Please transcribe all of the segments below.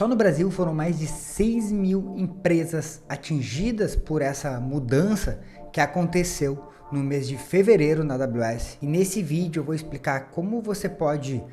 Só no Brasil foram mais de 6 mil empresas atingidas por essa mudança que aconteceu no mês de fevereiro na AWS. E nesse vídeo eu vou explicar como você pode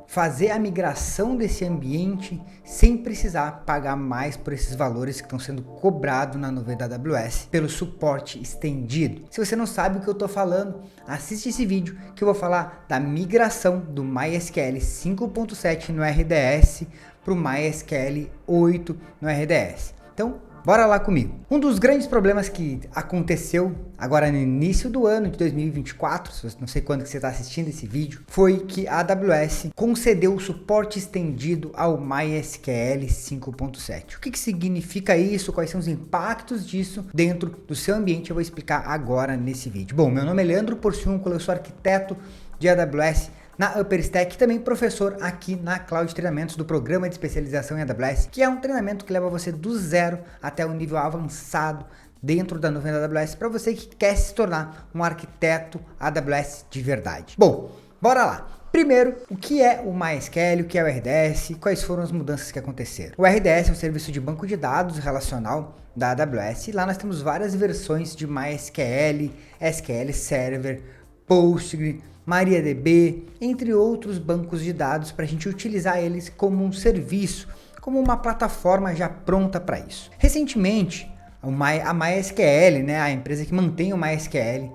fazer a migração desse ambiente sem precisar pagar mais por esses valores que estão sendo cobrados na nuvem da AWS pelo suporte estendido. Se você não sabe o que eu estou falando, assiste esse vídeo que eu vou falar da migração do MySQL 5.7 no RDS para o MySQL 8 no RDS. Então, bora lá comigo. Um dos grandes problemas que aconteceu agora no início do ano de 2024, não sei quando que você está assistindo esse vídeo, foi que a AWS concedeu o suporte estendido ao MySQL 5.7. O que significa isso? Quais são os impactos disso dentro do seu ambiente? Eu vou explicar agora nesse vídeo. Bom, meu nome é Leandro Porciúncula, eu sou arquiteto de AWS na UpperStack e também professor aqui na Cloud Treinamentos do programa de especialização em AWS, que é um treinamento que leva você do zero até o nível avançado dentro da nuvem da AWS para você que quer se tornar um arquiteto AWS de verdade. Bom, bora lá. Primeiro, o que é o MySQL, o que é o RDS, quais foram as mudanças que aconteceram. O RDS é um serviço de banco de dados relacional da AWS e lá nós temos várias versões de MySQL, SQL Server, Postgre, MariaDB, entre outros bancos de dados para a gente utilizar eles como um serviço, como uma plataforma já pronta para isso. Recentemente, a MySQL, a empresa que mantém o MySQL,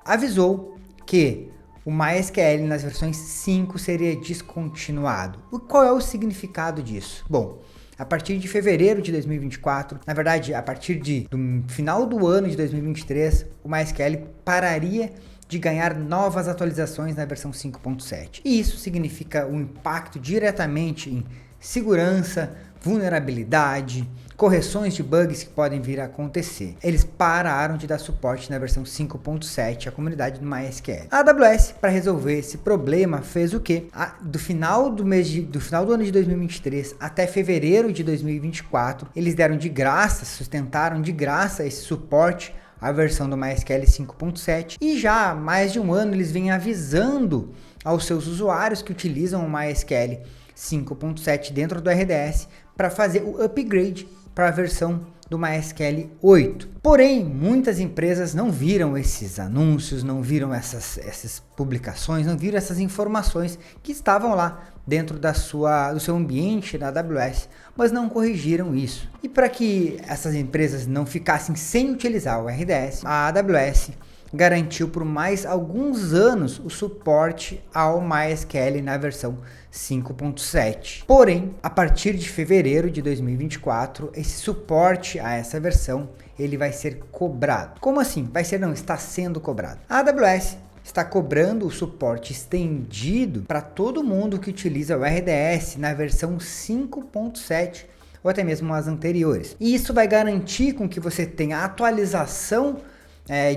avisou que o MySQL nas versões 5 seria descontinuado. Qual é o significado disso? Bom, a partir de fevereiro de 2024, na verdade, a partir do final do ano de 2023, o MySQL pararia de ganhar novas atualizações na versão 5.7. E isso significa um impacto diretamente em segurança, vulnerabilidade, correções de bugs que podem vir a acontecer. Eles pararam de dar suporte na versão 5.7 à comunidade do MySQL. A AWS, para resolver esse problema, fez o quê? Do final do ano de 2023 até fevereiro de 2024, eles deram de graça, sustentaram de graça esse suporte a versão do MySQL 5.7 e já há mais de um ano eles vêm avisando aos seus usuários que utilizam o MySQL 5.7 dentro do RDS para fazer o upgrade para a versão do MySQL 8. Porém, muitas empresas não viram esses anúncios, não viram essas publicações, não viram essas informações que estavam lá dentro do seu ambiente da AWS, mas não corrigiram isso. E para que essas empresas não ficassem sem utilizar o RDS, a AWS garantiu por mais alguns anos o suporte ao MySQL na versão 5.7. Porém, a partir de fevereiro de 2024, esse suporte a essa versão ele vai ser cobrado. Como assim? Está sendo cobrado. A AWS está cobrando o suporte estendido para todo mundo que utiliza o RDS na versão 5.7 ou até mesmo as anteriores. E isso vai garantir com que você tenha atualização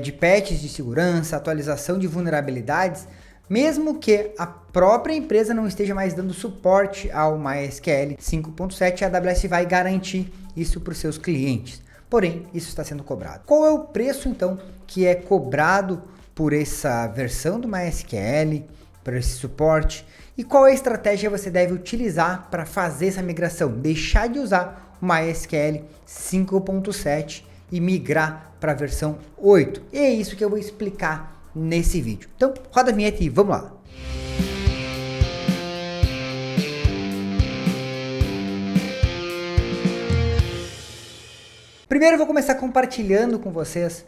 de patches de segurança, atualização de vulnerabilidades, mesmo que a própria empresa não esteja mais dando suporte ao MySQL 5.7, a AWS vai garantir isso para os seus clientes. Porém, isso está sendo cobrado. Qual é o preço, então, que é cobrado por essa versão do MySQL, por esse suporte? E qual é a estratégia você deve utilizar para fazer essa migração? Deixar de usar o MySQL 5.7 e migrar para a versão 8. E é isso que eu vou explicar nesse vídeo. Então, roda a vinheta e vamos lá. Primeiro eu vou começar compartilhando com vocês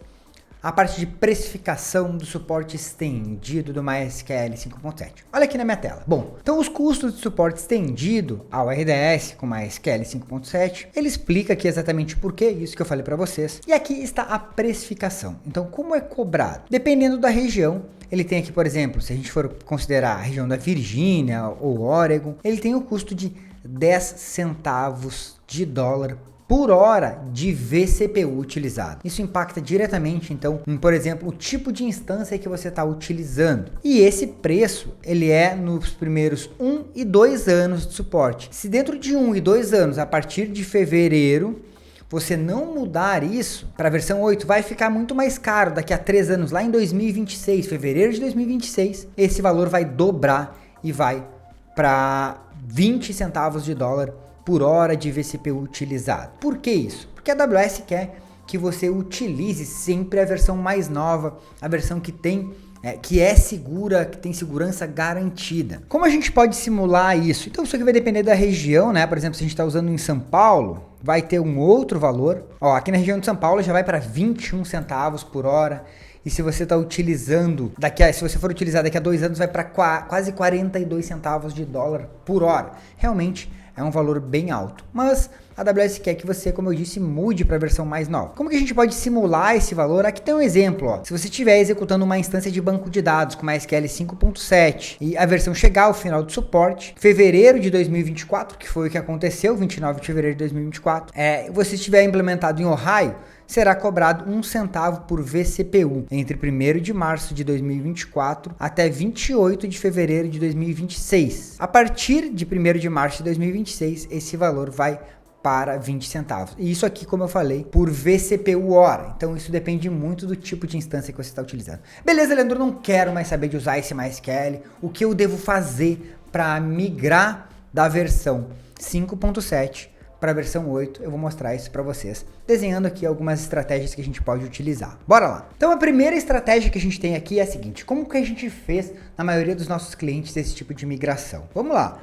a parte de precificação do suporte estendido do MySQL 5.7. Olha aqui na minha tela. Bom, então os custos de suporte estendido ao RDS com MySQL 5.7, ele explica aqui exatamente por que isso que eu falei para vocês. E aqui está a precificação. Então, como é cobrado? Dependendo da região, ele tem aqui, por exemplo, se a gente for considerar a região da Virgínia ou Oregon, ele tem o custo de 10 centavos de dólar por hora de vCPU utilizado. Isso impacta diretamente, então, por exemplo, o tipo de instância que você está utilizando. E esse preço, ele é nos primeiros 1 e 2 anos de suporte. Se dentro de 1 e 2 anos, a partir de fevereiro, você não mudar isso para a versão 8, vai ficar muito mais caro daqui a 3 anos, lá em 2026, fevereiro de 2026, esse valor vai dobrar e vai para 20 centavos de dólar por hora de vCPU utilizado. Por que isso? Porque a AWS quer que você utilize sempre a versão mais nova, a versão que é segura, que tem segurança garantida. Como a gente pode simular isso? Então isso aqui vai depender da região, né? Por exemplo, se a gente está usando em São Paulo, vai ter um outro valor. Ó, aqui na região de São Paulo já vai para 21 centavos por hora. E se você está utilizando, se você for utilizar daqui a 2 anos, vai para quase 42 centavos de dólar por hora. Realmente é um valor bem alto. Mas a AWS quer que você, como eu disse, mude para a versão mais nova. Como que a gente pode simular esse valor? Aqui tem um exemplo. Ó. Se você estiver executando uma instância de banco de dados com MySQL 5.7 e a versão chegar ao final do suporte, fevereiro de 2024, que foi o que aconteceu, 29 de fevereiro de 2024, você estiver implementado em Ohio, será cobrado 1 centavo por vCPU entre 1º de março de 2024 até 28 de fevereiro de 2026. A partir de 1º de março de 2026, esse valor vai para 20 centavos. E isso aqui, como eu falei, por vCPU hora. Então isso depende muito do tipo de instância que você está utilizando. Beleza, Leandro, não quero mais saber de usar esse MySQL. O que eu devo fazer para migrar da versão 5.7 para a versão 8, eu vou mostrar isso para vocês, desenhando aqui algumas estratégias que a gente pode utilizar. Bora lá! Então a primeira estratégia que a gente tem aqui é a seguinte: como que a gente fez na maioria dos nossos clientes esse tipo de migração? Vamos lá!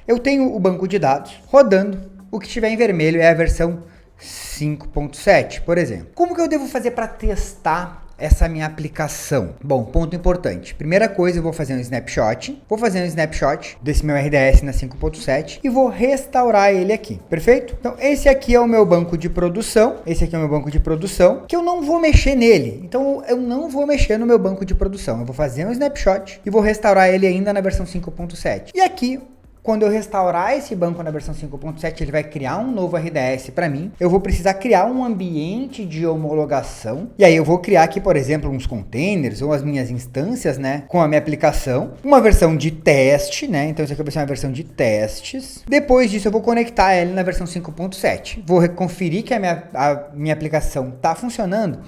Eu tenho o banco de dados rodando, o que estiver em vermelho é a versão 5.7, por exemplo. Como que eu devo fazer para testar essa minha aplicação? Bom, ponto importante. Primeira coisa, eu vou fazer um snapshot. Vou fazer um snapshot desse meu RDS na 5.7 e vou restaurar ele aqui. Perfeito? Então, esse aqui é o meu banco de produção. Esse aqui é o meu banco de produção, que eu não vou mexer nele. Então, eu não vou mexer no meu banco de produção. Eu vou fazer um snapshot e vou restaurar ele ainda na versão 5.7. E aqui, quando eu restaurar esse banco na versão 5.7, ele vai criar um novo RDS para mim. Eu vou precisar criar um ambiente de homologação. E aí eu vou criar aqui, por exemplo, uns containers ou as minhas instâncias, né, com a minha aplicação. Uma versão de teste, né? Então isso aqui vai ser uma versão de testes. Depois disso eu vou conectar ele na versão 5.7. Vou conferir que a minha aplicação está funcionando.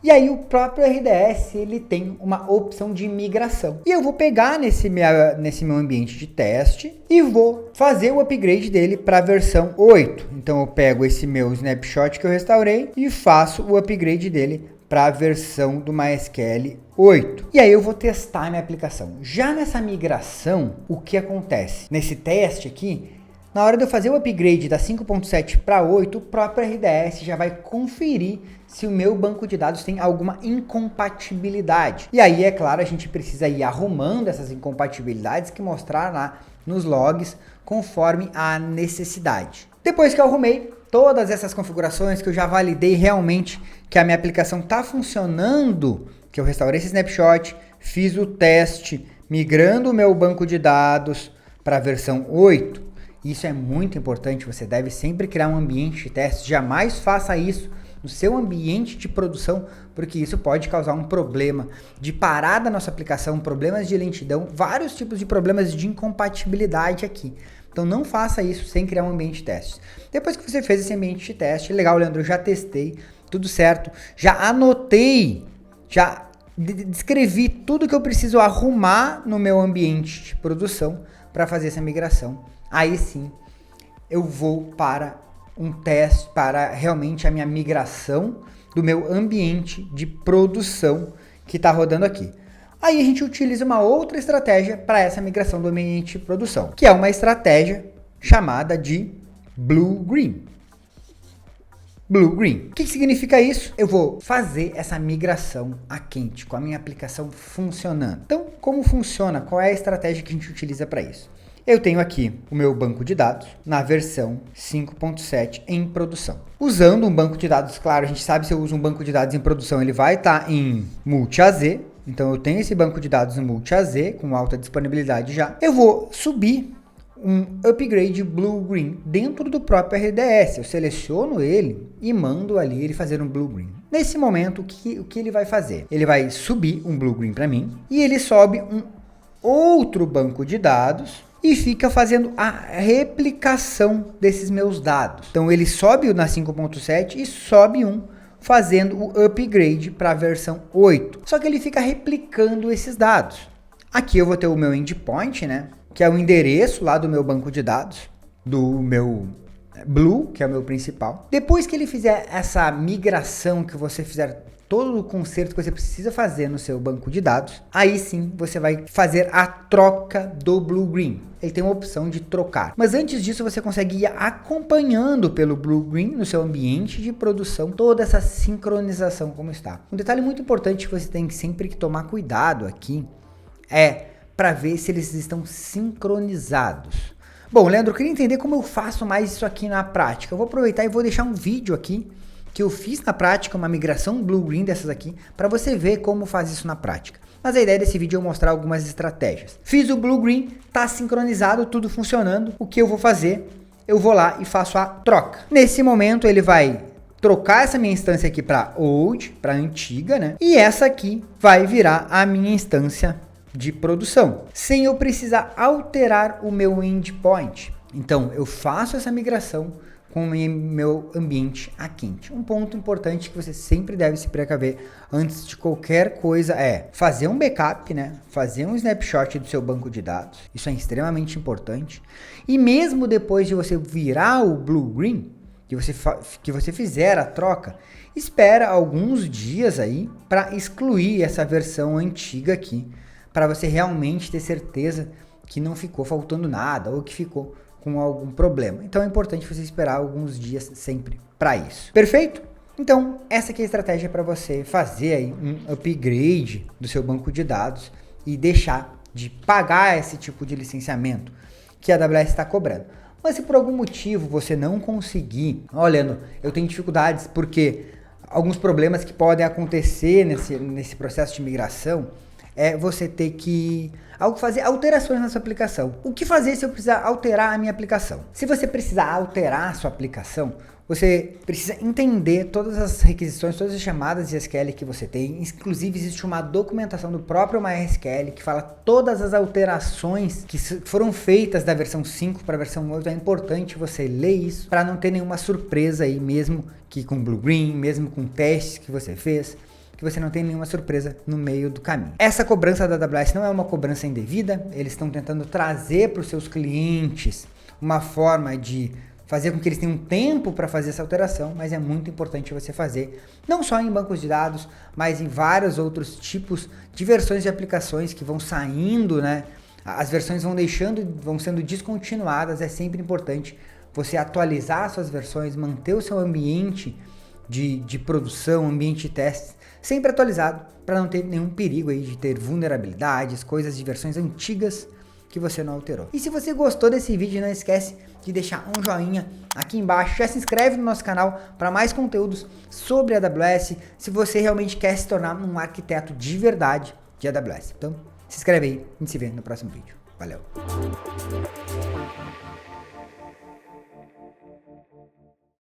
E aí o próprio RDS, ele tem uma opção de migração. E eu vou pegar nesse meu ambiente de teste e vou fazer o upgrade dele para a versão 8. Então eu pego esse meu snapshot que eu restaurei e faço o upgrade dele para a versão do MySQL 8. E aí eu vou testar a minha aplicação. Já nessa migração, o que acontece? Nesse teste aqui, na hora de eu fazer o upgrade da 5.7 para 8, o próprio RDS já vai conferir se o meu banco de dados tem alguma incompatibilidade. E aí, é claro, a gente precisa ir arrumando essas incompatibilidades que mostrar lá nos logs conforme a necessidade. Depois que eu arrumei todas essas configurações, que eu já validei realmente que a minha aplicação está funcionando, que eu restaurei esse snapshot, fiz o teste migrando o meu banco de dados para a versão 8, isso é muito importante, você deve sempre criar um ambiente de teste, jamais faça isso no seu ambiente de produção, porque isso pode causar um problema de parada da nossa aplicação, problemas de lentidão, vários tipos de problemas de incompatibilidade aqui. Então não faça isso sem criar um ambiente de teste. Depois que você fez esse ambiente de teste, legal, Leandro, eu já testei, tudo certo, já anotei, já descrevi tudo que eu preciso arrumar no meu ambiente de produção para fazer essa migração. Aí sim, eu vou para um teste, para realmente a minha migração do meu ambiente de produção que está rodando aqui. Aí a gente utiliza uma outra estratégia para essa migração do ambiente de produção, que é uma estratégia chamada de Blue-Green. Blue-Green. O que significa isso? Eu vou fazer essa migração a quente, com a minha aplicação funcionando. Então, como funciona? Qual é a estratégia que a gente utiliza para isso? Eu tenho aqui o meu banco de dados na versão 5.7 em produção. Usando um banco de dados, claro, a gente sabe, se eu uso um banco de dados em produção, ele vai estar em multi-AZ. Então eu tenho esse banco de dados em multi-AZ com alta disponibilidade já. Eu vou subir um upgrade Blue-Green dentro do próprio RDS. Eu seleciono ele e mando ali ele fazer um Blue-Green. Nesse momento, o que ele vai fazer? Ele vai subir um Blue-Green para mim e ele sobe um outro banco de dados e fica fazendo a replicação desses meus dados. Então ele sobe na 5.7 e sobe fazendo o upgrade para a versão 8. Só que ele fica replicando esses dados. Aqui eu vou ter o meu endpoint, né? Que é o endereço lá do meu banco de dados, do meu Blue, que é o meu principal. Depois que ele fizer essa migração, que você fizer todo o conserto que você precisa fazer no seu banco de dados, aí sim você vai fazer a troca do Blue Green. Ele tem uma opção de trocar. Mas antes disso, você consegue ir acompanhando pelo Blue Green no seu ambiente de produção toda essa sincronização como está. Um detalhe muito importante que você tem sempre que tomar cuidado aqui é para ver se eles estão sincronizados. Bom, Leandro, eu queria entender como eu faço mais isso aqui na prática. Eu vou aproveitar e vou deixar um vídeo aqui que eu fiz na prática, uma migração Blue-Green dessas aqui, para você ver como faz isso na prática. Mas a ideia desse vídeo é mostrar algumas estratégias. Fiz o Blue-Green, tá sincronizado, tudo funcionando. O que eu vou fazer? Eu vou lá e faço a troca. Nesse momento ele vai trocar essa minha instância aqui para old, para antiga, né? E essa aqui vai virar a minha instância de produção, sem eu precisar alterar o meu endpoint. Então eu faço essa migração com o meu ambiente a quente. Um ponto importante que você sempre deve se precaver antes de qualquer coisa é fazer um backup, né? Fazer um snapshot do seu banco de dados. Isso é extremamente importante. E mesmo depois de você virar o Blue-Green, que você fizer a troca, espera alguns dias aí para excluir essa versão antiga aqui, para você realmente ter certeza que não ficou faltando nada ou que ficou com algum problema. Então é importante você esperar alguns dias sempre para isso. Perfeito? Então essa aqui é a estratégia para você fazer aí um upgrade do seu banco de dados e deixar de pagar esse tipo de licenciamento que a AWS está cobrando. Mas se por algum motivo você não conseguir, olha, eu tenho dificuldades porque alguns problemas que podem acontecer nesse processo de migração é você ter que fazer alterações na sua aplicação. O que fazer se eu precisar alterar a minha aplicação? Se você precisar alterar a sua aplicação, você precisa entender todas as requisições, todas as chamadas de SQL que você tem. Inclusive existe uma documentação do próprio MySQL que fala todas as alterações que foram feitas da versão 5 para a versão 8. É importante você ler isso para não ter nenhuma surpresa aí, mesmo que com Blue-Green, mesmo com testes que você fez, que você não tem nenhuma surpresa no meio do caminho. Essa cobrança da AWS não é uma cobrança indevida, eles estão tentando trazer para os seus clientes uma forma de fazer com que eles tenham tempo para fazer essa alteração, mas é muito importante você fazer, não só em bancos de dados, mas em vários outros tipos de versões de aplicações que vão saindo, né? As versões vão sendo descontinuadas, é sempre importante você atualizar suas versões, manter o seu ambiente de produção, ambiente de testes, sempre atualizado, para não ter nenhum perigo aí de ter vulnerabilidades, coisas de versões antigas que você não alterou. E se você gostou desse vídeo, não esquece de deixar um joinha aqui embaixo, já se inscreve no nosso canal para mais conteúdos sobre a AWS, se você realmente quer se tornar um arquiteto de verdade de AWS. Então, se inscreve aí, a gente se vê no próximo vídeo. Valeu!